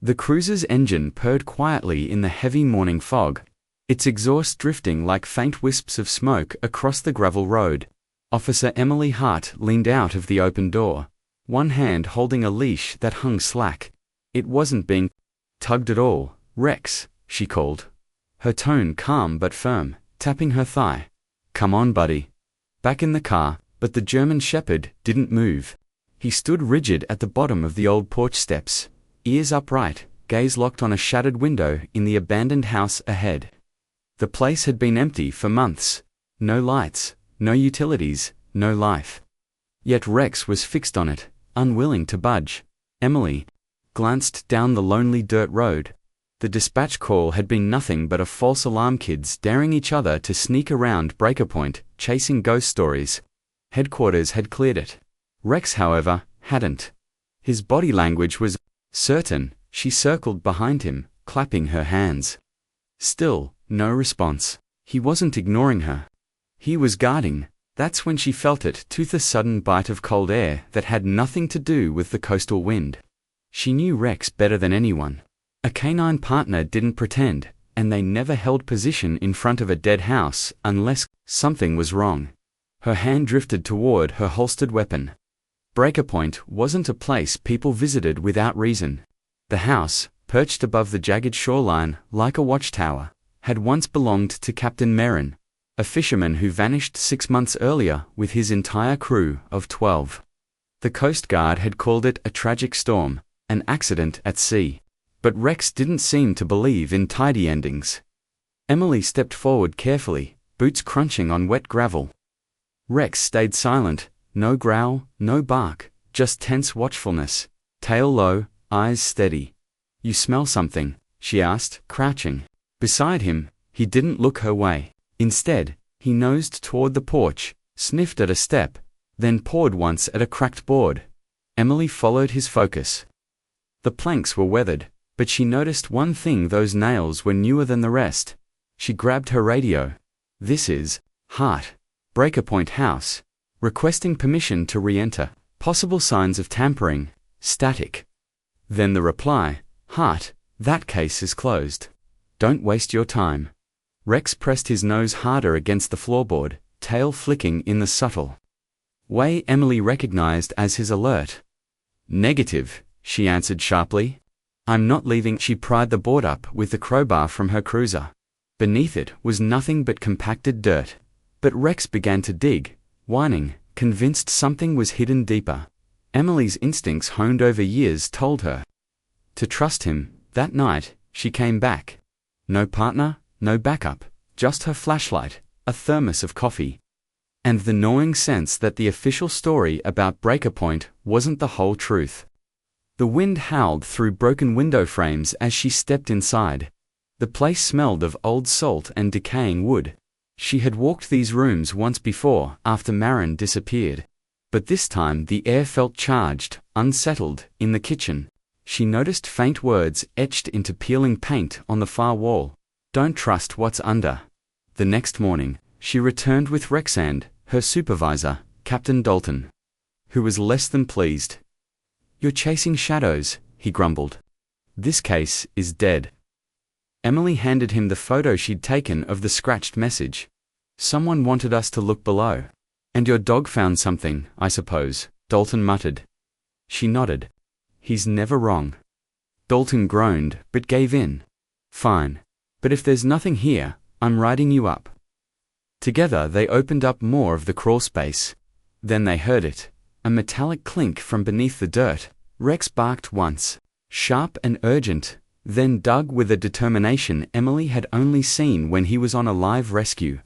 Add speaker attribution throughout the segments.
Speaker 1: The cruiser's engine purred quietly in the heavy morning fog, its exhaust drifting like faint wisps of smoke across the gravel road. Officer Emily Hart leaned out of the open door, one hand holding a leash that hung slack. It wasn't being tugged at all. "Rex," she called, her tone calm but firm, tapping her thigh. "Come on, buddy." Back in the car, but the German shepherd didn't move. He stood rigid at the bottom of the old porch steps, ears upright, gaze locked on a shattered window in the abandoned house ahead. The place had been empty for months. No lights, no utilities, no life. Yet Rex was fixed on it, unwilling to budge. Emily glanced down the lonely dirt road. The dispatch call had been nothing but a false alarm, kids daring each other to sneak around Breaker Point, chasing ghost stories. Headquarters had cleared it. Rex, however, hadn't. His body language was certain. She circled behind him, clapping her hands. Still, no response. He wasn't ignoring her. He was guarding. That's when she felt it tooth, a sudden bite of cold air that had nothing to do with the coastal wind. She knew Rex better than anyone. A canine partner didn't pretend, and they never held position in front of a dead house unless something was wrong. Her hand drifted toward her holstered weapon. Breaker Point wasn't a place people visited without reason. The house, perched above the jagged shoreline like a watchtower, had once belonged to Captain Merrin, a fisherman who vanished 6 months earlier with his entire crew of 12. The Coast Guard had called it a tragic storm, an accident at sea. But Rex didn't seem to believe in tidy endings. Emily stepped forward carefully, boots crunching on wet gravel. Rex stayed silent, no growl, no bark, just tense watchfulness, tail low, eyes steady. "You smell something?" she asked, crouching. Beside him, he didn't look her way. Instead, he nosed toward the porch, sniffed at a step, then pawed once at a cracked board. Emily followed his focus. The planks were weathered, but she noticed one thing: those nails were newer than the rest. She grabbed her radio. "This is Hart, Breaker Point House, requesting permission to re-enter. Possible signs of tampering, static." Then the reply: "Hart, that case is closed. Don't waste your time." Rex pressed his nose harder against the floorboard, tail flicking in the subtle way Emily recognized as his alert. "Negative," she answered sharply. "I'm not leaving." She pried the board up with the crowbar from her cruiser. Beneath it was nothing but compacted dirt. But Rex began to dig, whining, convinced something was hidden deeper. Emily's instincts, honed over years, told her to trust him. That night, she came back. No partner, no backup, just her flashlight, a thermos of coffee, and the gnawing sense that the official story about Breaker Point wasn't the whole truth. The wind howled through broken window frames as she stepped inside. The place smelled of old salt and decaying wood. She had walked these rooms once before after Marin disappeared. But this time the air felt charged, unsettled. In the kitchen, she noticed faint words etched into peeling paint on the far wall. "Don't trust what's under." The next morning, she returned with Rex and her supervisor, Captain Dalton, who was less than pleased. "You're chasing shadows," he grumbled. "This case is dead." Emily handed him the photo she'd taken of the scratched message. "Someone wanted us to look below. And your dog found something, I suppose," Dalton muttered. She nodded. "He's never wrong." Dalton groaned, but gave in. "Fine. But if there's nothing here, I'm riding you up." Together they opened up more of the crawl space. Then they heard it, a metallic clink from beneath the dirt. Rex barked once, sharp and urgent, then dug with a determination Emily had only seen when he was on a live rescue.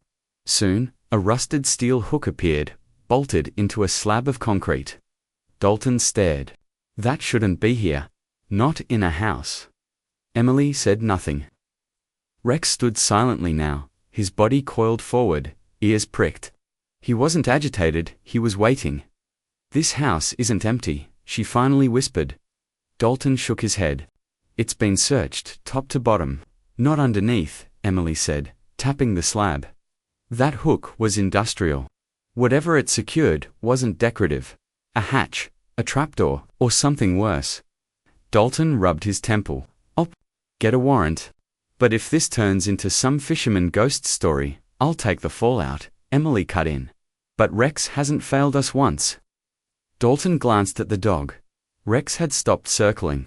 Speaker 1: Soon, a rusted steel hook appeared, bolted into a slab of concrete. Dalton stared. "That shouldn't be here. Not in a house." Emily said nothing. Rex stood silently now, his body coiled forward, ears pricked. He wasn't agitated, he was waiting. "This house isn't empty," she finally whispered. Dalton shook his head. "It's been searched, top to bottom." "Not underneath," Emily said, tapping the slab. That hook was industrial. Whatever it secured wasn't decorative. A hatch, a trapdoor, or something worse. Dalton rubbed his temple. "I'll get a warrant. But if this turns into some fisherman ghost story, I'll take the fallout," Emily cut in. "But Rex hasn't failed us once." Dalton glanced at the dog. Rex had stopped circling.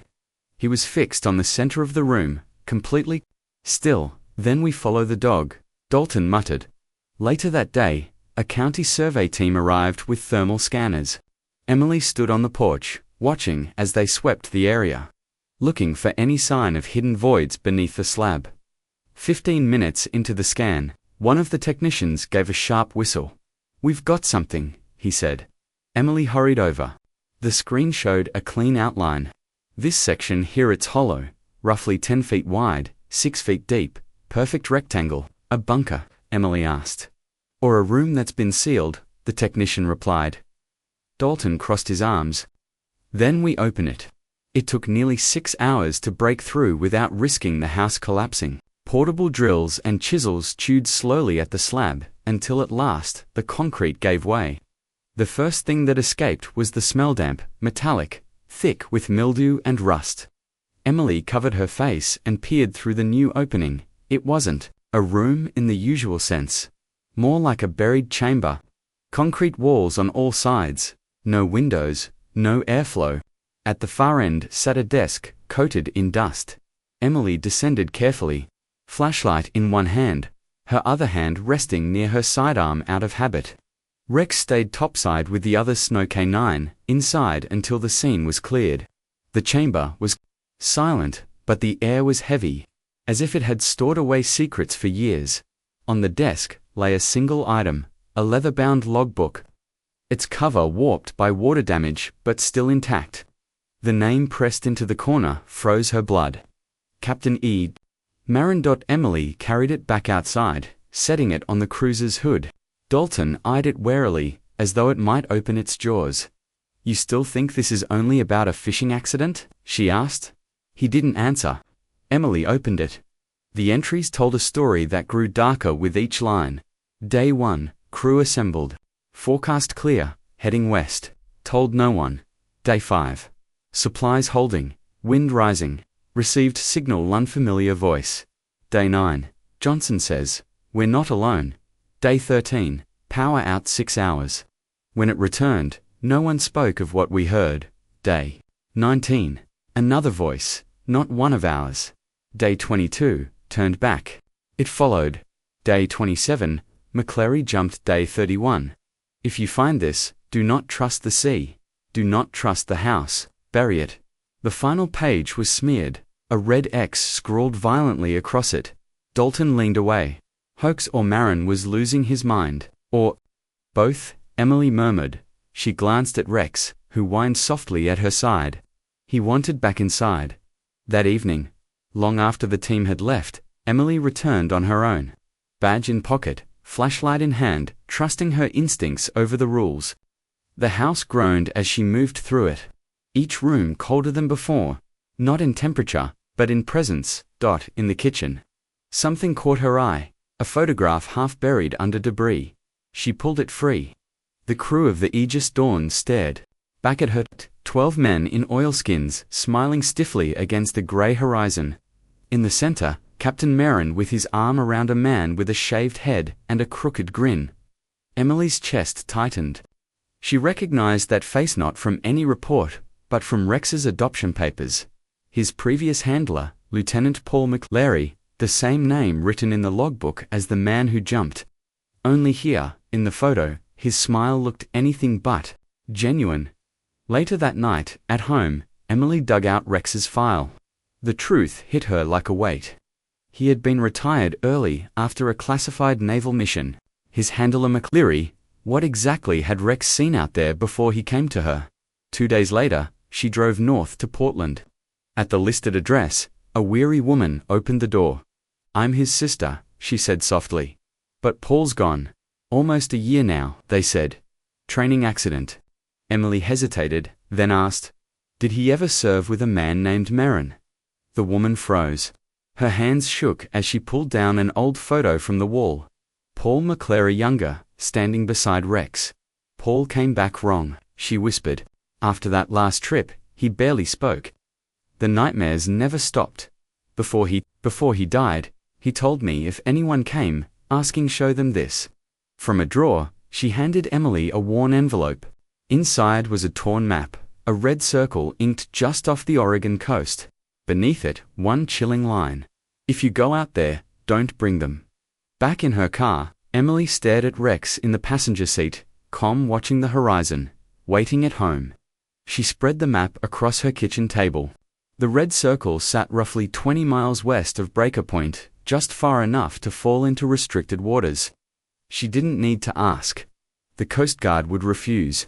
Speaker 1: He was fixed on the center of the room, completely still. "Then we follow the dog," Dalton muttered. Later that day, a county survey team arrived with thermal scanners. Emily stood on the porch, watching as they swept the area, looking for any sign of hidden voids beneath the slab. 15 minutes into the scan, one of the technicians gave a sharp whistle. "We've got something," he said. Emily hurried over. The screen showed a clean outline. "This section here, it's hollow, roughly 10 feet wide, 6 feet deep, perfect rectangle." "A bunker?" Emily asked. "Or a room that's been sealed," the technician replied. Dalton crossed his arms. "Then we open it." It took nearly 6 hours to break through without risking the house collapsing. Portable drills and chisels chewed slowly at the slab, until at last, the concrete gave way. The first thing that escaped was the smell, damp, metallic, thick with mildew and rust. Emily covered her face and peered through the new opening. It wasn't a room in the usual sense. More like a buried chamber. Concrete walls on all sides. No windows, no airflow. At the far end sat a desk, coated in dust. Emily descended carefully, flashlight in one hand, her other hand resting near her sidearm out of habit. Rex stayed topside with the other Snow K9, inside until the scene was cleared. The chamber was silent, but the air was heavy, as if it had stored away secrets for years. On the desk lay a single item, a leather-bound logbook. Its cover warped by water damage, but still intact. The name pressed into the corner froze her blood. Captain E. Marin. Emily carried it back outside, setting it on the cruiser's hood. Dalton eyed it warily, as though it might open its jaws. "You still think this is only about a fishing accident?" she asked. He didn't answer. Emily opened it. The entries told a story that grew darker with each line. Day 1, crew assembled. Forecast clear, heading west. Told no one. Day 5. Supplies holding, wind rising. Received signal unfamiliar voice. Day 9. Johnson says, "We're not alone." Day 13. Power out 6 hours. When it returned, no one spoke of what we heard. Day 19. Another voice, not one of ours. Day 22. Turned back. It followed. Day 27. McClary jumped. Day 31. If you find this, do not trust the sea. Do not trust the house. Bury it. The final page was smeared, a red X scrawled violently across it. Dalton leaned away. Hoax or Marin was losing his mind. Or both, Emily murmured. She glanced at Rex, who whined softly at her side. He wanted back inside. That evening, long after the team had left, Emily returned on her own. Badge in pocket, flashlight in hand, trusting her instincts over the rules. The house groaned as she moved through it. Each room colder than before, not in temperature, but in presence. In the kitchen. Something caught her eye, a photograph half buried under debris. She pulled it free. The crew of the Aegis Dawn stared. Back at her, 12 men in oilskins, smiling stiffly against the grey horizon. In the center, Captain Marin with his arm around a man with a shaved head and a crooked grin. Emily's chest tightened. She recognized that face not from any report, but from Rex's adoption papers. His previous handler, Lieutenant Paul McClary, the same name written in the logbook as the man who jumped. Only here, in the photo, his smile looked anything but genuine. Later that night, at home, Emily dug out Rex's file. The truth hit her like a weight. He had been retired early after a classified naval mission. His handler McCleary, what exactly had Rex seen out there before he came to her? 2 days later, she drove north to Portland. At the listed address, a weary woman opened the door. "I'm his sister," she said softly. "But Paul's gone. Almost a year now," they said. "Training accident." Emily hesitated, then asked, "Did he ever serve with a man named Marin?" The woman froze. Her hands shook as she pulled down an old photo from the wall. Paul McClary younger, standing beside Rex. "Paul came back wrong," she whispered. "After that last trip, he barely spoke." The nightmares never stopped. Before he died, he told me if anyone came, asking show them this. From a drawer, she handed Emily a worn envelope. Inside was a torn map, a red circle inked just off the Oregon coast. Beneath it, one chilling line. If you go out there, don't bring them. Back in her car, Emily stared at Rex in the passenger seat, calm, watching the horizon, waiting at home. She spread the map across her kitchen table. The red circle sat roughly 20 miles west of Breaker Point, just far enough to fall into restricted waters. She didn't need to ask. The Coast Guard would refuse.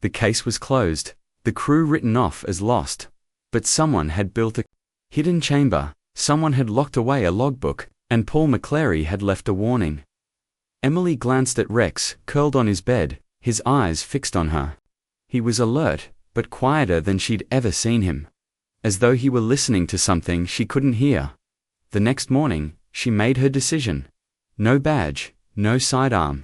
Speaker 1: The case was closed, the crew written off as lost. But someone had built a hidden chamber, someone had locked away a logbook, and Paul McClary had left a warning. Emily glanced at Rex, curled on his bed, his eyes fixed on her. He was alert, but quieter than she'd ever seen him. As though he were listening to something she couldn't hear. The next morning, she made her decision. No badge, no sidearm.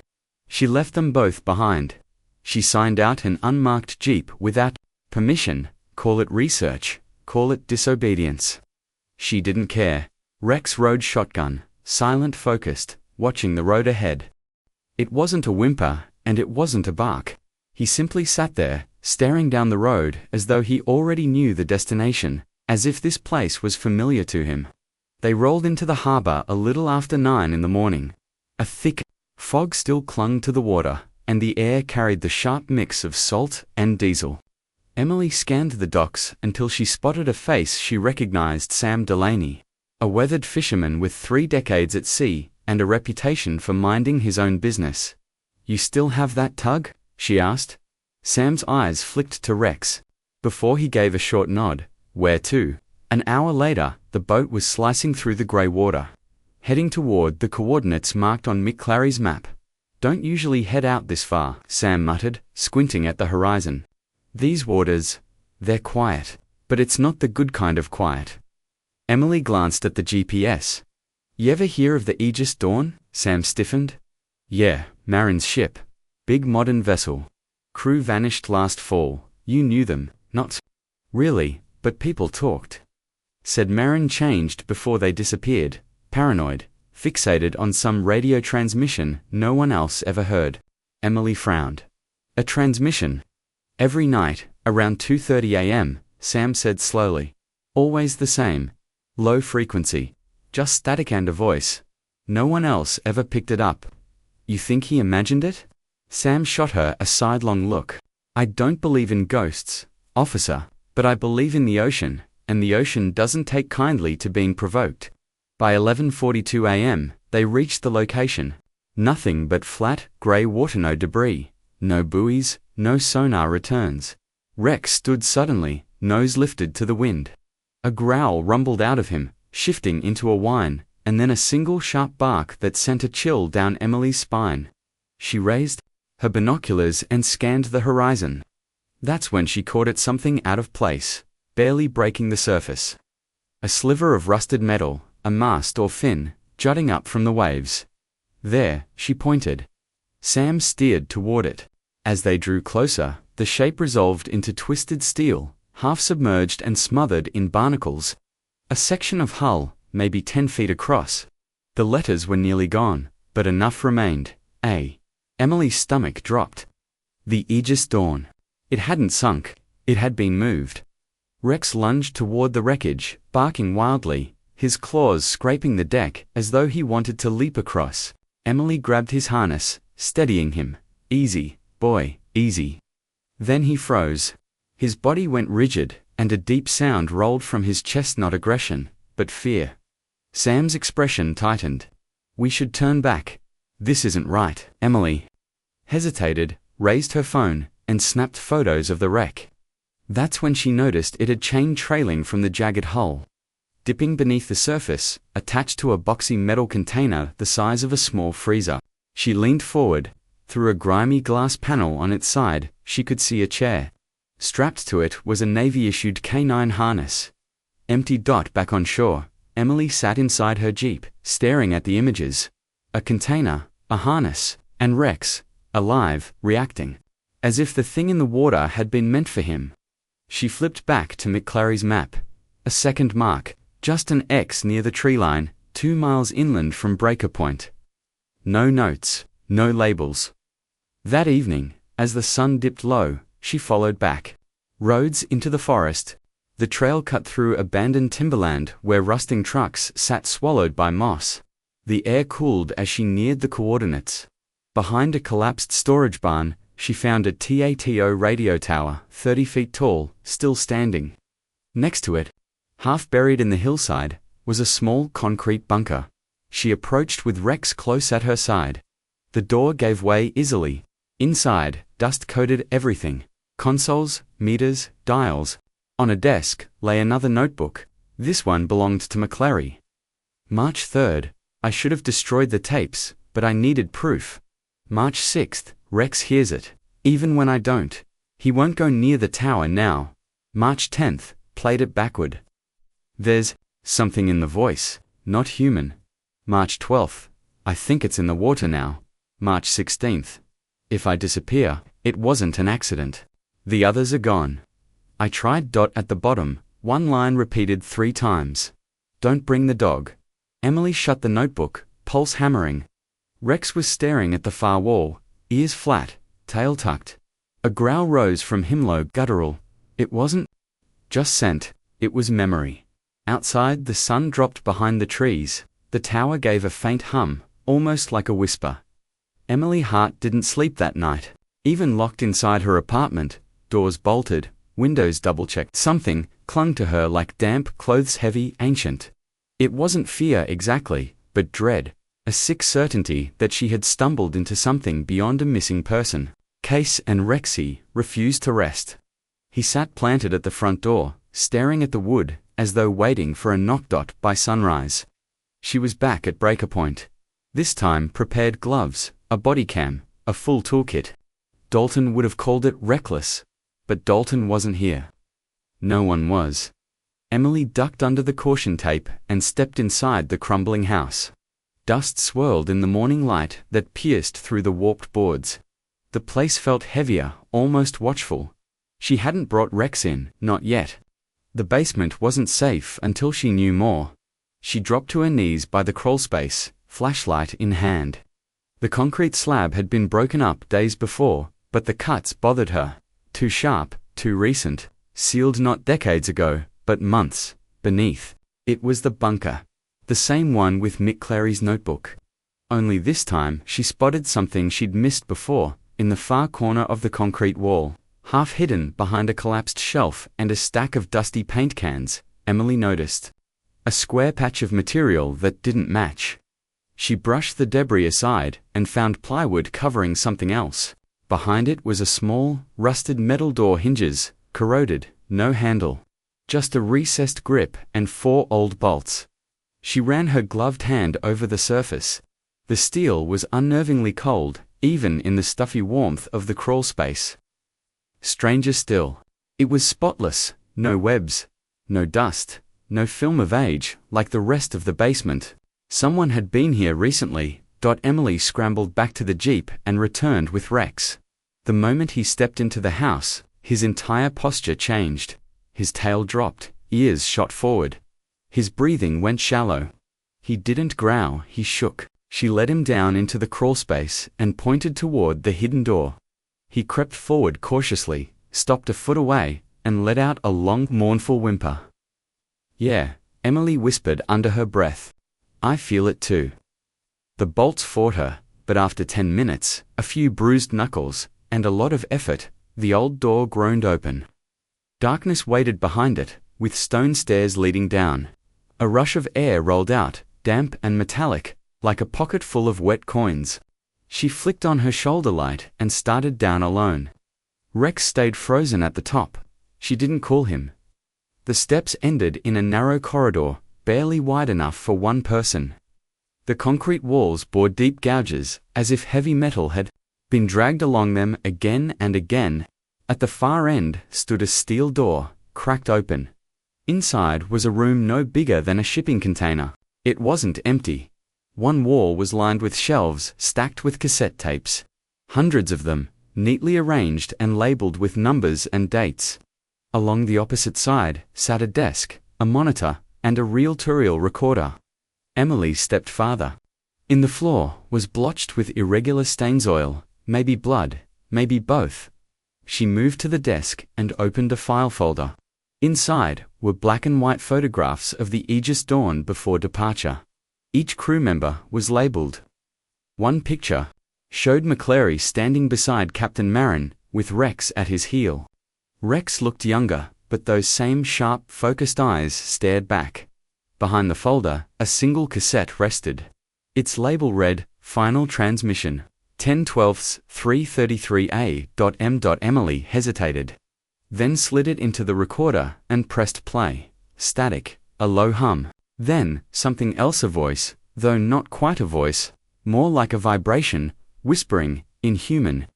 Speaker 1: She left them both behind. She signed out an unmarked Jeep without permission, call it research, call it disobedience. She didn't care. Rex rode shotgun, silent, focused, watching the road ahead. It wasn't a whimper, and it wasn't a bark. He simply sat there, staring down the road as though he already knew the destination, as if this place was familiar to him. They rolled into the harbor a little after 9 in the morning. A thick fog still clung to the water, and the air carried the sharp mix of salt and diesel. Emily scanned the docks until she spotted a face she recognized: Sam Delaney, a weathered fisherman with 3 decades at sea and a reputation for minding his own business. "You still have that tug?" she asked. Sam's eyes flicked to Rex. Before he gave a short nod. "Where to?" An hour later, the boat was slicing through the grey water, heading toward the coordinates marked on McClary's map. "Don't usually head out this far," Sam muttered, squinting at the horizon. "These waters, they're quiet, but it's not the good kind of quiet." Emily glanced at the GPS. "You ever hear of the Aegis Dawn?" Sam stiffened. "Yeah, Marin's ship. Big modern vessel. Crew vanished last fall. You knew them, not really, but people talked. Said Marin changed before they disappeared, paranoid, fixated on some radio transmission no one else ever heard." Emily frowned. "A transmission?" "Every night, around 2:30 a.m., Sam said slowly. "Always the same. Low frequency. Just static and a voice. No one else ever picked it up." "You think he imagined it?" Sam shot her a sidelong look. "I don't believe in ghosts, officer, but I believe in the ocean, and the ocean doesn't take kindly to being provoked." By 11:42 a.m., they reached the location. Nothing but flat, grey water, no debris, no buoys, no sonar returns. Rex stood suddenly, nose lifted to the wind. A growl rumbled out of him, shifting into a whine, and then a single sharp bark that sent a chill down Emily's spine. She raised her binoculars and scanned the horizon. That's when she caught at something out of place, barely breaking the surface. A sliver of rusted metal, a mast or fin, jutting up from the waves. "There," she pointed. Sam steered toward it. As they drew closer, the shape resolved into twisted steel, half submerged and smothered in barnacles. A section of hull, maybe 10 feet across. The letters were nearly gone, but enough remained. A. Emily's stomach dropped. The Aegis Dawn. It hadn't sunk, it had been moved. Rex lunged toward the wreckage, barking wildly, his claws scraping the deck as though he wanted to leap across. Emily grabbed his harness, steadying him. "Easy, boy, easy." Then he froze. His body went rigid, and a deep sound rolled from his chest, not aggression, but fear. Sam's expression tightened. "We should turn back. This isn't right." Emily hesitated, raised her phone, and snapped photos of the wreck. That's when she noticed it had chain trailing from the jagged hull. Dipping beneath the surface, attached to a boxy metal container the size of a small freezer. She leaned forward. Through a grimy glass panel on its side, she could see a chair. Strapped to it was a Navy-issued K9 harness. Empty. Back on shore, Emily sat inside her Jeep, staring at the images. A container, a harness, and Rex, alive, reacting. As if the thing in the water had been meant for him. She flipped back to McClary's map. A second mark, just an X near the tree line, 2 miles inland from Breaker Point. No notes, no labels. That evening, as the sun dipped low, she followed back. Roads into the forest. The trail cut through abandoned timberland where rusting trucks sat swallowed by moss. The air cooled as she neared the coordinates. Behind a collapsed storage barn, she found a TATO radio tower, 30 feet tall, still standing. Next to it, half buried in the hillside, was a small concrete bunker. She approached with Rex close at her side. The door gave way easily. Inside, dust coated everything. Consoles, meters, dials. On a desk lay another notebook. This one belonged to McClary. March 3rd. I should have destroyed the tapes, but I needed proof. March 6th. Rex hears it. Even when I don't. He won't go near the tower now. March 10th. Played it backward. There's something in the voice, not human. March 12th. I think it's in the water now. March 16th. If I disappear, it wasn't an accident. The others are gone. I tried dot at the bottom, one line repeated 3 times. Don't bring the dog. Emily shut the notebook, pulse hammering. Rex was staring at the far wall, ears flat, tail tucked. A growl rose from Himlo, guttural. It wasn't just scent, it was memory. Outside, the sun dropped behind the trees. The tower gave a faint hum, almost like a whisper. Emily Hart didn't sleep that night. Even locked inside her apartment, doors bolted, windows double-checked. Something clung to her like damp clothes, heavy, ancient. It wasn't fear exactly, but dread, a sick certainty that she had stumbled into something beyond a missing person. Case and Rexy refused to rest. He sat planted at the front door, staring at the wood, as though waiting for a knock. By sunrise, she was back at Breaker Point. This time prepared gloves, a body cam, a full toolkit. Dalton would have called it reckless. But Dalton wasn't here. No one was. Emily ducked under the caution tape and stepped inside the crumbling house. Dust swirled in the morning light that pierced through the warped boards. The place felt heavier, almost watchful. She hadn't brought Rex in, not yet. The basement wasn't safe until she knew more. She dropped to her knees by the crawlspace, flashlight in hand. The concrete slab had been broken up days before, but the cuts bothered her. Too sharp, too recent, sealed not decades ago, but months, beneath. It was the bunker. The same one with Mick Clary's notebook. Only this time she spotted something she'd missed before, in the far corner of the concrete wall, half hidden behind a collapsed shelf and a stack of dusty paint cans. Emily noticed a square patch of material that didn't match. She brushed the debris aside and found plywood covering something else. Behind it was a small, rusted metal door, hinges, corroded, no handle. Just a recessed grip and 4 old bolts. She ran her gloved hand over the surface. The steel was unnervingly cold, even in the stuffy warmth of the crawl space. Stranger still, it was spotless, no webs, no dust, no film of age, like the rest of the basement. Someone had been here recently. Emily scrambled back to the Jeep and returned with Rex. The moment he stepped into the house, his entire posture changed. His tail dropped, ears shot forward. His breathing went shallow. He didn't growl, he shook. She led him down into the crawlspace and pointed toward the hidden door. He crept forward cautiously, stopped a foot away, and let out a long, mournful whimper. Yeah, Emily whispered under her breath. I feel it too. The bolts fought her, but after 10 minutes, a few bruised knuckles, and a lot of effort, the old door groaned open. Darkness waited behind it, with stone stairs leading down. A rush of air rolled out, damp and metallic, like a pocket full of wet coins. She flicked on her shoulder light and started down alone. Rex stayed frozen at the top. She didn't call him. The steps ended in a narrow corridor, barely wide enough for one person. The concrete walls bore deep gouges, as if heavy metal had been dragged along them again and again. At the far end stood a steel door, cracked open. Inside was a room no bigger than a shipping container. It wasn't empty. One wall was lined with shelves stacked with cassette tapes. Hundreds of them, neatly arranged and labeled with numbers and dates. Along the opposite side sat a desk, a monitor, and a reel-to-reel recorder. Emily stepped farther. In the floor was blotched with irregular stains, oil, maybe blood, maybe both. She moved to the desk and opened a file folder. Inside were black and white photographs of the Aegis dawn before departure. Each crew member was labeled. One picture showed McClary standing beside Captain Marin, with Rex at his heel. Rex looked younger, but those same sharp, focused eyes stared back. Behind the folder, a single cassette rested. Its label read, Final Transmission, 10/12/333A.M. Emily hesitated, then slid it into the recorder and pressed play. Static, a low hum. Then, something else, a voice, though not quite a voice, more like a vibration, whispering, inhuman.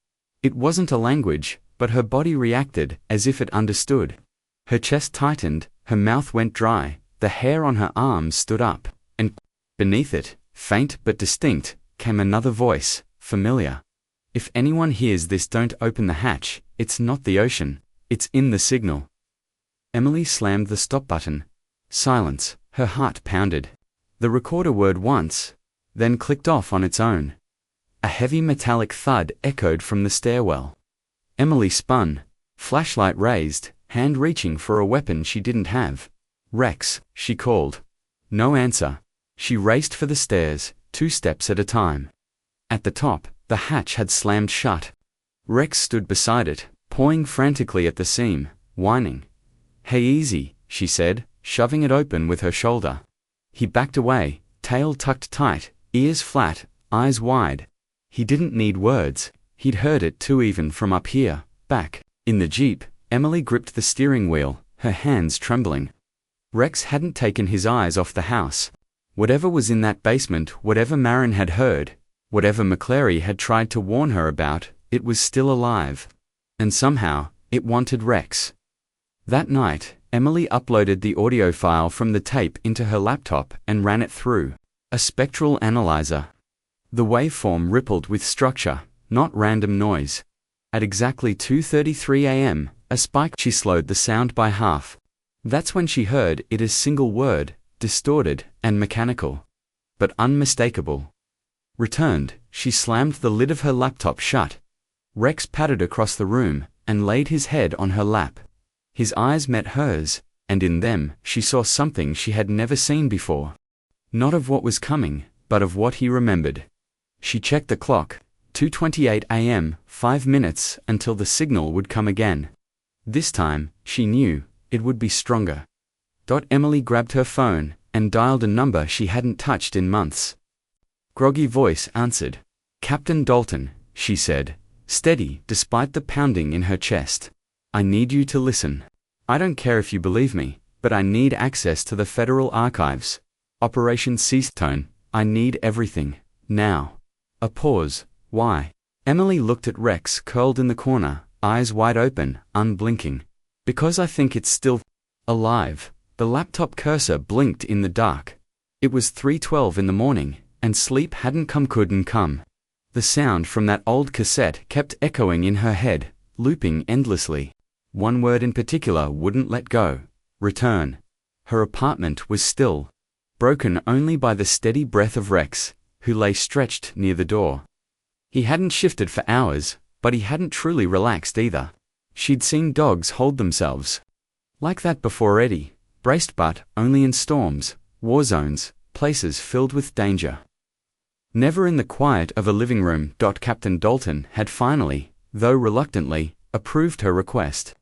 Speaker 1: It wasn't a language, but her body reacted as if it understood. Her chest tightened, her mouth went dry, the hair on her arms stood up, and beneath it, faint but distinct, came another voice, familiar. If anyone hears this, don't open the hatch, it's not the ocean, it's in the signal. Emily slammed the stop button. Silence, her heart pounded. The recorder whirred once, then clicked off on its own. A heavy metallic thud echoed from the stairwell. Emily spun, flashlight raised, hand reaching for a weapon she didn't have. Rex, she called. No answer. She raced for the stairs, 2 steps at a time. At the top, the hatch had slammed shut. Rex stood beside it, pawing frantically at the seam, whining. Hey, easy, she said, shoving it open with her shoulder. He backed away, tail tucked tight, ears flat, eyes wide. He didn't need words, he'd heard it too, even from up here, back. In the Jeep, Emily gripped the steering wheel, her hands trembling. Rex hadn't taken his eyes off the house. Whatever was in that basement, whatever Marin had heard, whatever McClary had tried to warn her about, it was still alive. And somehow, it wanted Rex. That night, Emily uploaded the audio file from the tape into her laptop and ran it through a spectral analyzer. The waveform rippled with structure, not random noise. At exactly 2:33 a.m., a spike. She slowed the sound by half. That's when she heard it as single word, distorted and mechanical, but unmistakable. Returned, she slammed the lid of her laptop shut. Rex pattered across the room and laid his head on her lap. His eyes met hers, and in them she saw something she had never seen before. Not of what was coming, but of what he remembered. She checked the clock, 2:28 a.m., 5 minutes until the signal would come again. This time, she knew, it would be stronger. Emily grabbed her phone and dialed a number she hadn't touched in months. Groggy voice answered. Captain Dalton, she said, steady despite the pounding in her chest. I need you to listen. I don't care if you believe me, but I need access to the Federal Archives. Operation Ceasetone, I need everything, now. A pause. Why? Emily looked at Rex curled in the corner, eyes wide open, unblinking. Because I think it's still alive. The laptop cursor blinked in the dark. It was 3:12 in the morning, and sleep couldn't come. The sound from that old cassette kept echoing in her head, looping endlessly. One word in particular wouldn't let go. Return. Her apartment was still, broken only by the steady breath of Rex, who lay stretched near the door. He hadn't shifted for hours, but he hadn't truly relaxed either. She'd seen dogs hold themselves like that before Eddie, braced but only in storms, war zones, places filled with danger. Never in the quiet of a living room. Captain Dalton had finally, though reluctantly, approved her request.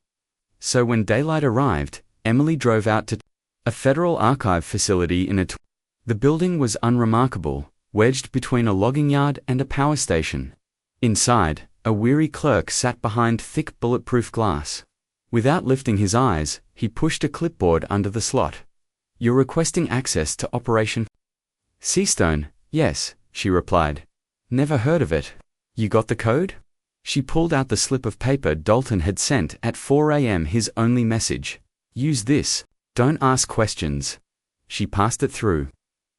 Speaker 1: So when daylight arrived, Emily drove out to a Federal Archive facility in the building was unremarkable, wedged between a logging yard and a power station. Inside, a weary clerk sat behind thick bulletproof glass. Without lifting his eyes, he pushed a clipboard under the slot. You're requesting access to Operation Ceasetone? Yes, she replied. Never heard of it. You got the code? She pulled out the slip of paper Dalton had sent at 4 a.m. his only message. Use this. Don't ask questions. She passed it through.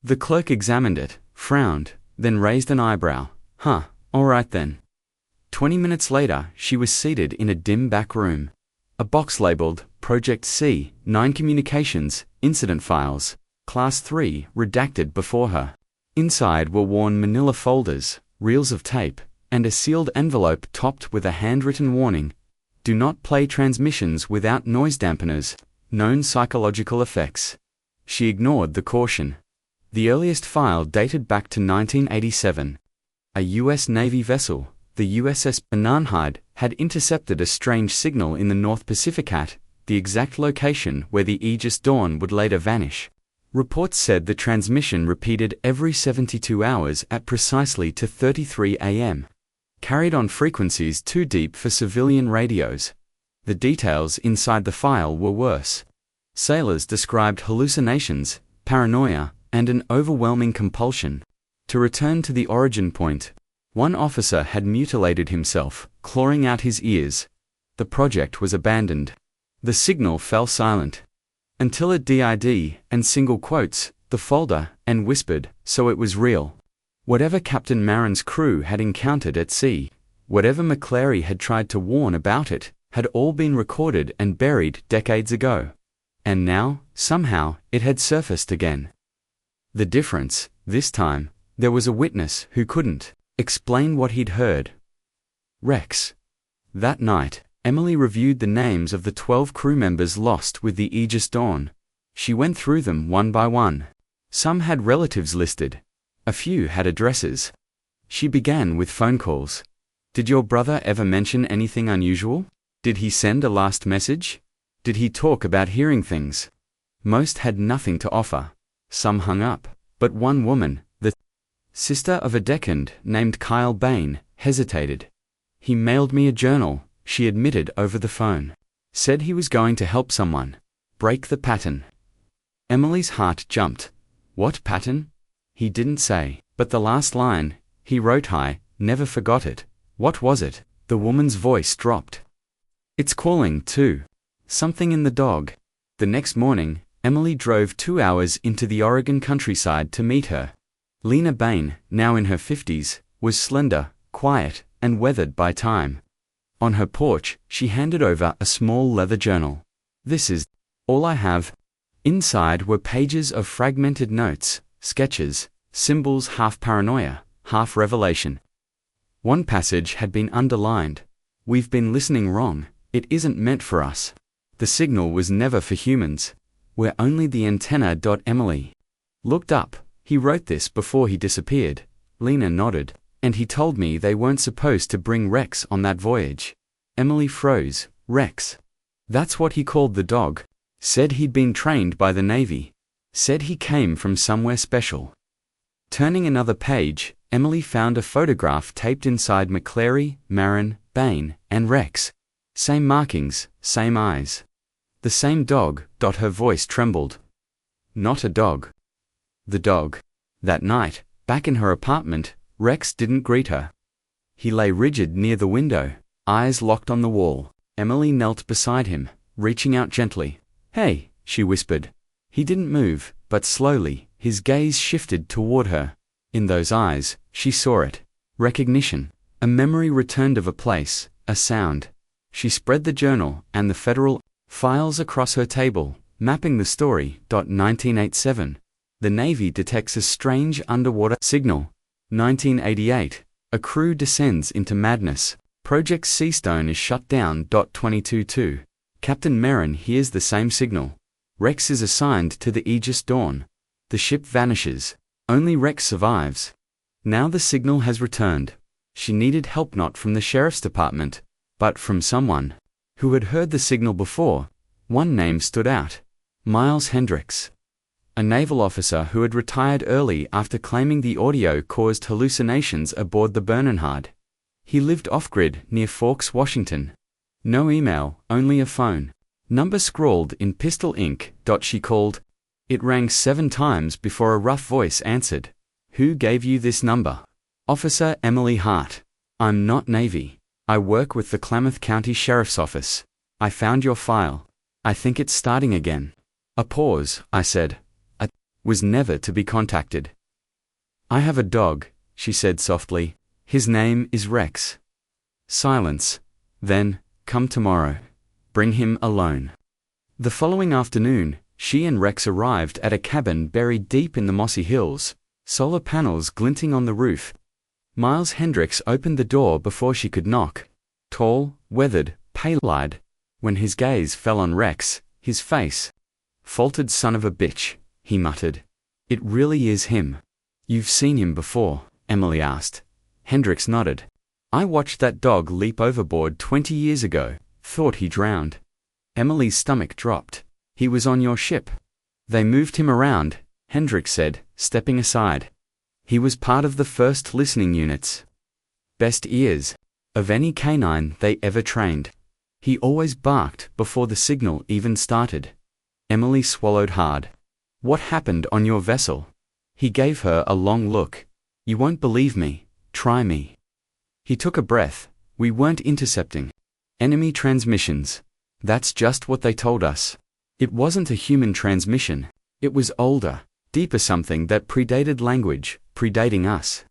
Speaker 1: The clerk examined it, frowned, then raised an eyebrow. All right then. 20 minutes later, she was seated in a dim back room. A box labeled Project C, 9 Communications, Incident Files, Class 3, redacted before her. Inside were worn manila folders, reels of tape, and a sealed envelope topped with a handwritten warning: do not play transmissions without noise dampeners, known psychological effects. She ignored the caution. The earliest file dated back to 1987. A U.S. Navy vessel, the USS Bananhide, had intercepted a strange signal in the North Pacific at the exact location where the Aegis Dawn would later vanish. Reports said the transmission repeated every 72 hours at precisely 2:33 a.m. Carried on frequencies too deep for civilian radios. The details inside the file were worse. Sailors described hallucinations, paranoia, and an overwhelming compulsion to return to the origin point. One officer had mutilated himself, clawing out his ears. The project was abandoned. The signal fell silent. Until a DID, and single quotes, the folder, and whispered, so it was real. Whatever Captain Marin's crew had encountered at sea, whatever McClary had tried to warn about it, had all been recorded and buried decades ago. And now, somehow, it had surfaced again. The difference, this time, there was a witness who couldn't explain what he'd heard. Rex. That night, Emily reviewed the names of the 12 crew members lost with the Aegis Dawn. She went through them one by one. Some had relatives listed. A few had addresses. She began with phone calls. Did your brother ever mention anything unusual? Did he send a last message? Did he talk about hearing things? Most had nothing to offer. Some hung up. But one woman, the sister of a deckhand named Kyle Bain, hesitated. He mailed me a journal, she admitted over the phone. Said he was going to help someone. Break the pattern. Emily's heart jumped. What pattern? He didn't say, but the last line, he wrote "I never forgot it." What was it? The woman's voice dropped. It's calling, too. Something in the dog. The next morning, Emily drove 2 hours into the Oregon countryside to meet her. Lena Bain, now in her 50s, was slender, quiet, and weathered by time. On her porch, she handed over a small leather journal. This is all I have. Inside were pages of fragmented notes, sketches, symbols, half paranoia, half revelation. One passage had been underlined. We've been listening wrong. It isn't meant for us. The signal was never for humans. We're only the antenna. Emily looked up. He wrote this before he disappeared. Lena nodded. And he told me they weren't supposed to bring Rex on that voyage. Emily froze. Rex. That's what he called the dog. Said he'd been trained by the Navy. Said he came from somewhere special. Turning another page, Emily found a photograph taped inside McClary, Marin, Bain, and Rex. Same markings, same eyes. The same dog. Her voice trembled. Not a dog. The dog. That night, back in her apartment, Rex didn't greet her. He lay rigid near the window, eyes locked on the wall. Emily knelt beside him, reaching out gently. Hey, she whispered. He didn't move, but slowly, his gaze shifted toward her. In those eyes, she saw it. Recognition. A memory returned of a place, a sound. She spread the journal and the federal files across her table, mapping the story. 1987. The Navy detects a strange underwater signal. 1988. A crew descends into madness. Project Seastone is shut down. 22.2. Captain Marin hears the same signal. Rex is assigned to the Aegis Dawn. The ship vanishes. Only Rex survives. Now the signal has returned. She needed help not from the sheriff's department, but from someone who had heard the signal before. One name stood out. Miles Hendricks. A naval officer who had retired early after claiming the audio caused hallucinations aboard the Bernenhard. He lived off-grid near Forks, Washington. No email, only a phone. Number scrawled in pistol ink. She called. It rang 7 times before a rough voice answered. Who gave you this number? Officer Emily Hart. I'm not Navy. I work with the Klamath County Sheriff's Office. I found your file. I think it's starting again. A pause, I said. I was never to be contacted. I have a dog, she said softly. His name is Rex. Silence. Then, come tomorrow. Bring him alone. The following afternoon, she and Rex arrived at a cabin buried deep in the mossy hills, solar panels glinting on the roof. Miles Hendricks opened the door before she could knock. Tall, weathered, pale-eyed. When his gaze fell on Rex, his face. "Faltered son of a bitch," he muttered. "It really is him." "You've seen him before?" Emily asked. Hendricks nodded. "I watched that dog leap overboard 20 years ago, thought he drowned." Emily's stomach dropped. "He was on your ship." "They moved him around," Hendricks said, stepping aside. "He was part of the first listening units. Best ears of any canine they ever trained. He always barked before the signal even started." Emily swallowed hard. "What happened on your vessel?" He gave her a long look. "You won't believe me. Try me." He took a breath. "We weren't intercepting enemy transmissions. That's just what they told us. It wasn't a human transmission. It was older, deeper, something that predated language, predating us."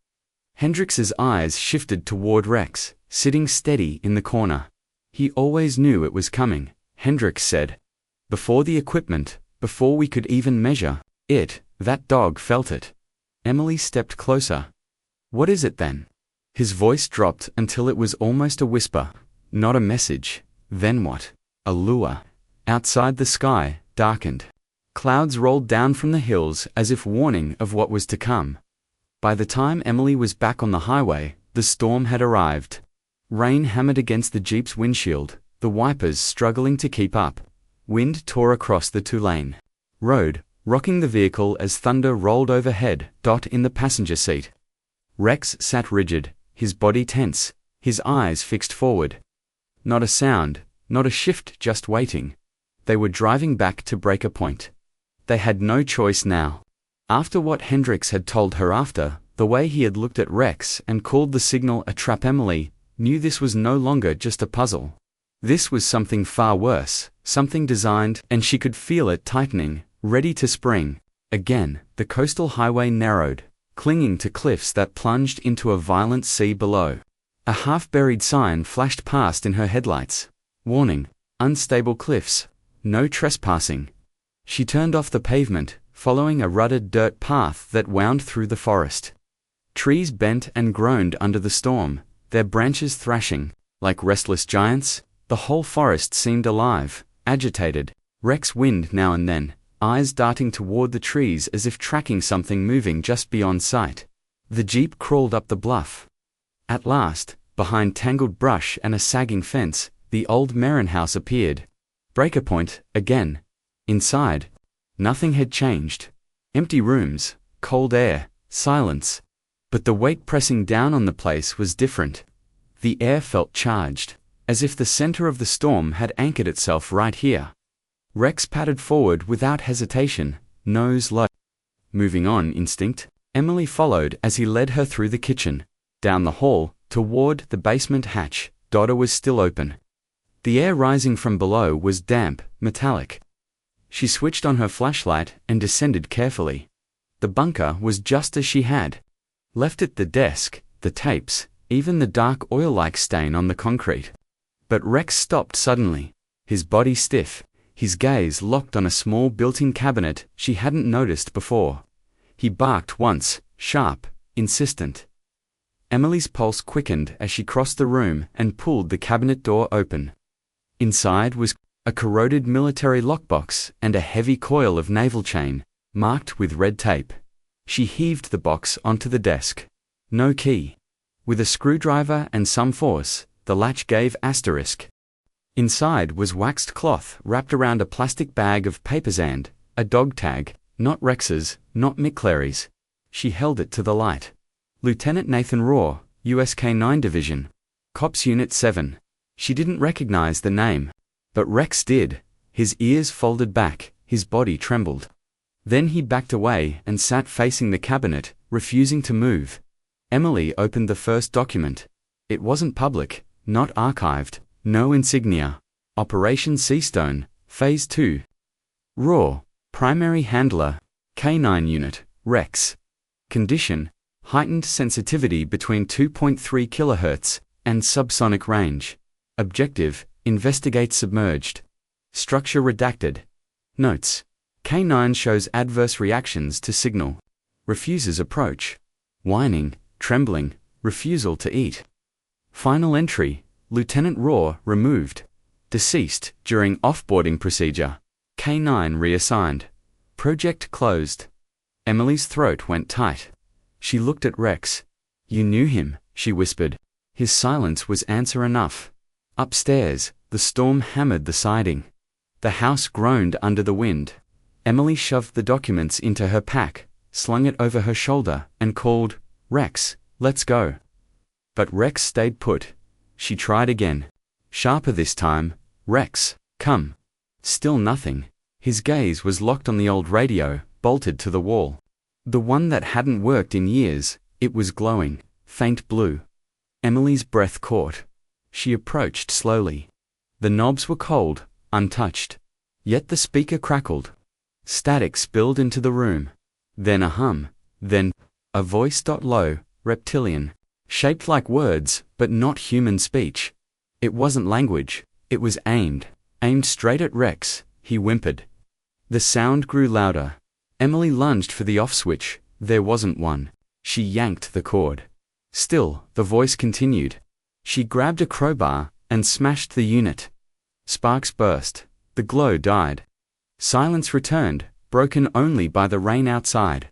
Speaker 1: Hendrix's eyes shifted toward Rex, sitting steady in the corner. "He always knew it was coming," Hendrix said. "Before the equipment, before we could even measure it, that dog felt it." Emily stepped closer. "What is it then?" His voice dropped until it was almost a whisper. "Not a message. Then what?" "A lure." Outside, the sky darkened. Clouds rolled down from the hills as if warning of what was to come. By the time Emily was back on the highway, the storm had arrived. Rain hammered against the Jeep's windshield, the wipers struggling to keep up. Wind tore across the two-lane road, rocking the vehicle as thunder rolled overhead. Dot in the passenger seat. Rex sat rigid, his body tense, his eyes fixed forward. Not a sound, not a shift, just waiting. They were driving back to Breaker Point. They had no choice now. After what Hendricks had told her, after the way he had looked at Rex and called the signal a trap, Emily knew this was no longer just a puzzle. This was something far worse, something designed, and she could feel it tightening, ready to spring. Again, the coastal highway narrowed, clinging to cliffs that plunged into a violent sea below. A half-buried sign flashed past in her headlights. Warning: unstable cliffs. No trespassing. She turned off the pavement, following a rutted dirt path that wound through the forest. Trees bent and groaned under the storm, their branches thrashing. Like restless giants, the whole forest seemed alive, agitated. Rex whined now and then, eyes darting toward the trees as if tracking something moving just beyond sight. The Jeep crawled up the bluff. At last, behind tangled brush and a sagging fence, the old Merrin house appeared. Breaker Point, again. Inside, nothing had changed. Empty rooms, cold air, silence. But the weight pressing down on the place was different. The air felt charged, as if the center of the storm had anchored itself right here. Rex pattered forward without hesitation, nose low. Moving on instinct, Emily followed as he led her through the kitchen, down the hall, toward the basement hatch. Door was still open. The air rising from below was damp, metallic. She switched on her flashlight and descended carefully. The bunker was just as she had left it, the desk, the tapes, even the dark oil-like stain on the concrete. But Rex stopped suddenly, his body stiff, his gaze locked on a small built-in cabinet she hadn't noticed before. He barked once, sharp, insistent. Emily's pulse quickened as she crossed the room and pulled the cabinet door open. Inside was a corroded military lockbox and a heavy coil of naval chain, marked with red tape. She heaved the box onto the desk. No key. With a screwdriver and some force, the latch gave asterisk. Inside was waxed cloth wrapped around a plastic bag of papers and a dog tag, not Rex's, not Mick Clary's. She held it to the light. Lieutenant Nathan Raw, US K-9 Division. Cops Unit 7. She didn't recognize the name. But Rex did. His ears folded back, his body trembled. Then he backed away and sat facing the cabinet, refusing to move. Emily opened the first document. It wasn't public, not archived, no insignia. Operation Seastone, Phase 2. Raw, Primary Handler, K-9 Unit, Rex. Condition: heightened sensitivity between 2.3 kHz and subsonic range. Objective: Investigate submerged. Structure redacted. Notes. K9 shows adverse reactions to signal. Refuses approach. Whining, trembling, refusal to eat. Final entry. Lieutenant Raw removed. Deceased during offboarding procedure. K9 reassigned. Project closed. Emily's throat went tight. She looked at Rex. You knew him, she whispered. His silence was answer enough. Upstairs, the storm hammered the siding. The house groaned under the wind. Emily shoved the documents into her pack, slung it over her shoulder, and called, Rex, let's go. But Rex stayed put. She tried again. Sharper this time. Rex, come. Still nothing. His gaze was locked on the old radio, bolted to the wall. The one that hadn't worked in years. It was glowing, faint blue. Emily's breath caught. She approached slowly. The knobs were cold, untouched. Yet the speaker crackled. Static spilled into the room. Then a hum. Then a voice. Low, reptilian. Shaped like words, but not human speech. It wasn't language. It was aimed straight at Rex. He whimpered. The sound grew louder. Emily lunged for the off switch. There wasn't one. She yanked the cord. Still, the voice continued. She grabbed a crowbar and smashed the unit. Sparks burst. The glow died. Silence returned, broken only by the rain outside.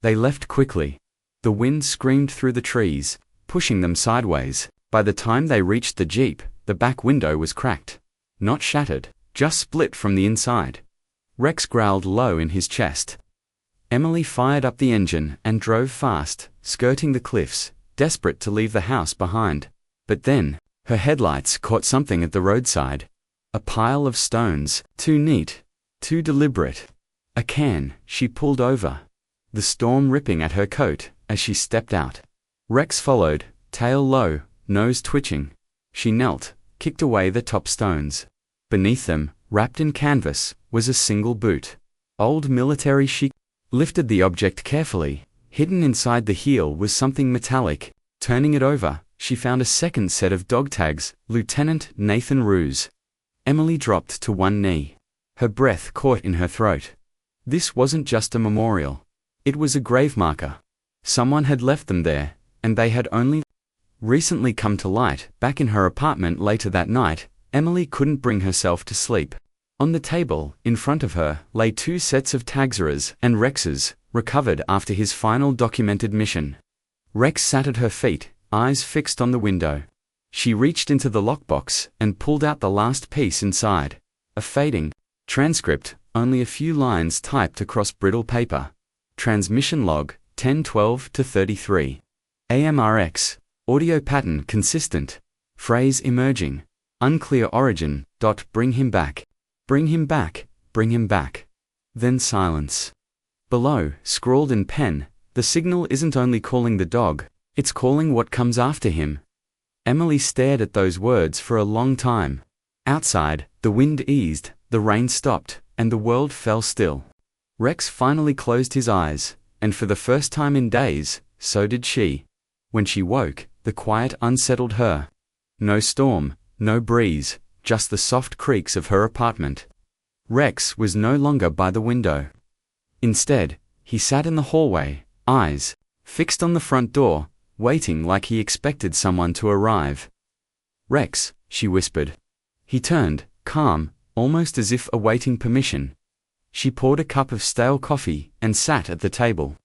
Speaker 1: They left quickly. The wind screamed through the trees, pushing them sideways. By the time they reached the Jeep, the back window was cracked. Not shattered, just split from the inside. Rex growled low in his chest. Emily fired up the engine and drove fast, skirting the cliffs, desperate to leave the house behind. But then, her headlights caught something at the roadside. A pile of stones, too neat, too deliberate. A can. She pulled over. The storm ripping at her coat as she stepped out. Rex followed, tail low, nose twitching. She knelt, kicked away the top stones. Beneath them, wrapped in canvas, was a single boot. Old military chic. Lifted the object carefully. Hidden inside the heel was something metallic. Turning it over, she found a second set of dog tags, Lieutenant Nathan Ruse. Emily dropped to one knee. Her breath caught in her throat. This wasn't just a memorial. It was a grave marker. Someone had left them there, and they had only recently come to light. Back in her apartment later that night, Emily couldn't bring herself to sleep. On the table, in front of her, lay 2 sets of Tagsera's and Rex's, recovered after his final documented mission. Rex sat at her feet, eyes fixed on the window. She reached into the lockbox and pulled out the last piece inside. A fading transcript, only a few lines typed across brittle paper. Transmission log, 10:12-33. AMRX. Audio pattern consistent. Phrase emerging. Unclear origin. Bring him back. Bring him back. Bring him back. Then silence. Below, scrawled in pen, the signal isn't only calling the dog, it's calling what comes after him. Emily stared at those words for a long time. Outside, the wind eased, the rain stopped, and the world fell still. Rex finally closed his eyes, and for the first time in days, so did she. When she woke, the quiet unsettled her. No storm, no breeze, just the soft creaks of her apartment. Rex was no longer by the window. Instead, he sat in the hallway, eyes fixed on the front door, waiting like he expected someone to arrive. Rex, she whispered. He turned, calm, almost as if awaiting permission. She poured a cup of stale coffee and sat at the table,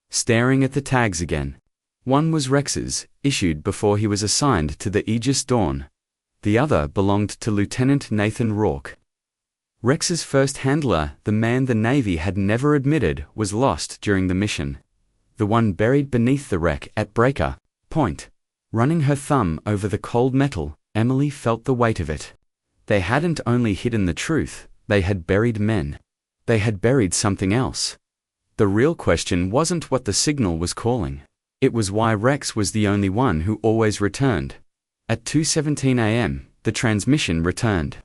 Speaker 1: staring at the tags again. One was Rex's, issued before he was assigned to the Aegis Dawn. The other belonged to Lieutenant Nathan Rourke. Rex's first handler, the man the Navy had never admitted, was lost during the mission. The one buried beneath the wreck at Breaker Point. Running her thumb over the cold metal, Emily felt the weight of it. They hadn't only hidden the truth, they had buried men. They had buried something else. The real question wasn't what the signal was calling. It was why Rex was the only one who always returned. At 2:17 a.m., the transmission returned.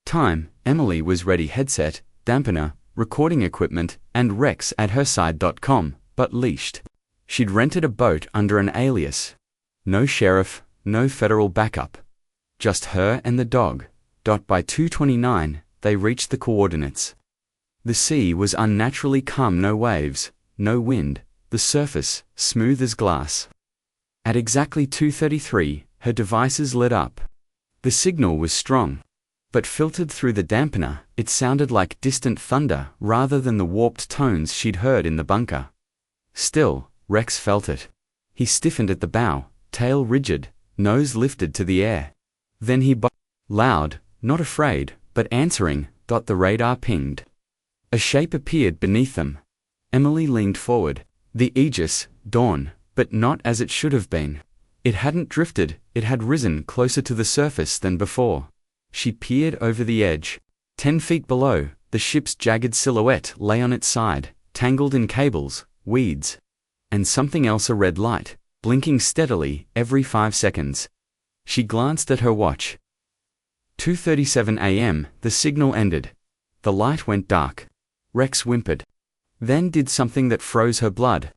Speaker 1: Time, Emily was ready, headset, dampener, recording equipment, and Rex at her side.com, but leashed. She'd rented a boat under an alias. No sheriff, no federal backup. Just her and the dog, By 2:29, they reached the coordinates. The sea was unnaturally calm, no waves, no wind, the surface smooth as glass. At exactly 2:33, her devices lit up. The signal was strong, but filtered through the dampener, it sounded like distant thunder rather than the warped tones she'd heard in the bunker. Still, Rex felt it. He stiffened at the bow, tail rigid, nose lifted to the air. Then he loud, not afraid, but answering. The radar pinged. A shape appeared beneath them. Emily leaned forward. The Aegis, Dawn, but not as it should have been. It hadn't drifted, it had risen closer to the surface than before. She peered over the edge. 10 feet below, the ship's jagged silhouette lay on its side, tangled in cables, weeds, and something else, a red light, blinking steadily every 5 seconds. She glanced at her watch. 2:37 a.m., the signal ended. The light went dark. Rex whimpered. Then did something that froze her blood.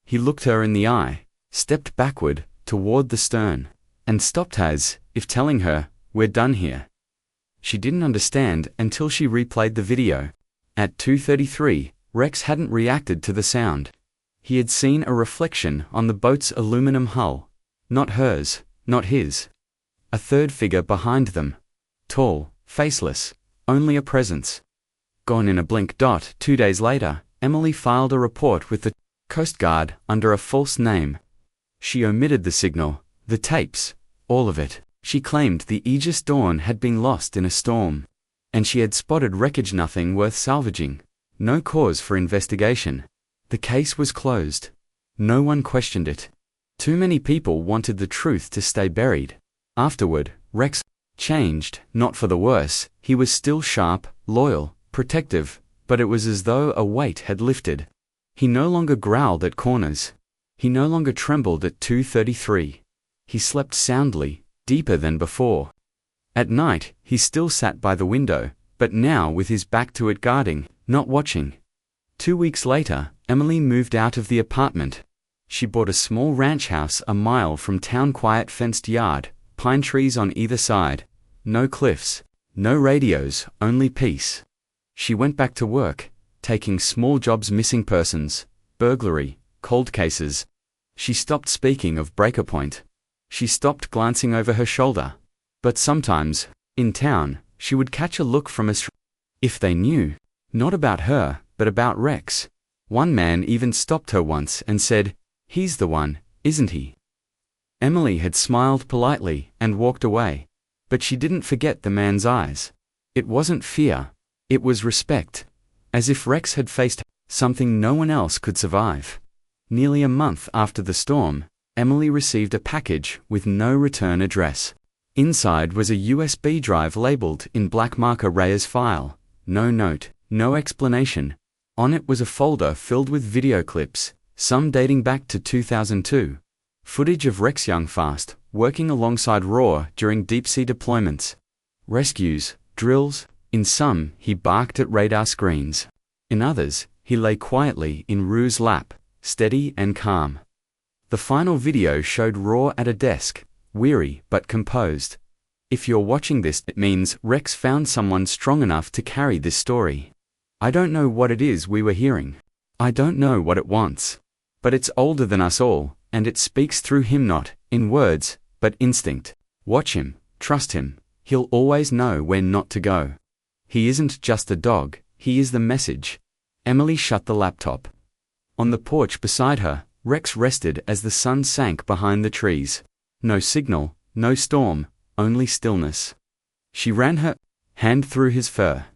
Speaker 1: He looked her in the eye, stepped backward, toward the stern, and stopped as if telling her, "We're done here." She didn't understand until she replayed the video. At 2:33, Rex hadn't reacted to the sound. He had seen a reflection on the boat's aluminum hull. Not hers, not his. A third figure behind them. Tall, faceless, only a presence. Gone in a blink. 2 days later, Emily filed a report with the Coast Guard under a false name. She omitted the signal, the tapes, all of it. She claimed the Aegis Dawn had been lost in a storm, and she had spotted wreckage, nothing worth salvaging. No cause for investigation. The case was closed. No one questioned it. Too many people wanted the truth to stay buried. Afterward, Rex changed, not for the worse. He was still sharp, loyal, protective, but it was as though a weight had lifted. He no longer growled at corners. He no longer trembled at 2:33. He slept soundly, deeper than before. At night, he still sat by the window, but now with his back to it, guarding, not watching. 2 weeks later, Emily moved out of the apartment. She bought a small ranch house a mile from town, quiet fenced yard, pine trees on either side. No cliffs, no radios, only peace. She went back to work, taking small jobs, missing persons, burglary, cold cases. She stopped speaking of Breaker Point. She stopped glancing over her shoulder. But sometimes, in town, she would catch a look from a if they knew, not about her, but about Rex. One man even stopped her once and said, "He's the one, isn't he?" Emily had smiled politely and walked away. But she didn't forget the man's eyes. It wasn't fear. It was respect. As if Rex had faced something no one else could survive. Nearly a month after the storm, Emily received a package with no return address. Inside was a USB drive labeled in black marker Reyes file. No note, no explanation. On it was a folder filled with video clips, some dating back to 2002. Footage of Rex Young fast, working alongside RAW during deep-sea deployments. Rescues, drills. In some, he barked at radar screens. In others, he lay quietly in Rue's lap, steady and calm. The final video showed RAW at a desk, weary but composed. If you're watching this, it means Rex found someone strong enough to carry this story. I don't know what it is we were hearing. I don't know what it wants. But it's older than us all, and it speaks through him, not in words, but instinct. Watch him, trust him. He'll always know when not to go. He isn't just a dog, he is the message. Emily shut the laptop. On the porch beside her, Rex rested as the sun sank behind the trees. No signal, no storm, only stillness. She ran her hand through his fur.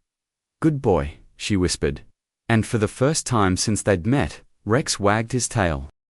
Speaker 1: "Good boy," she whispered. And for the first time since they'd met, Rex wagged his tail.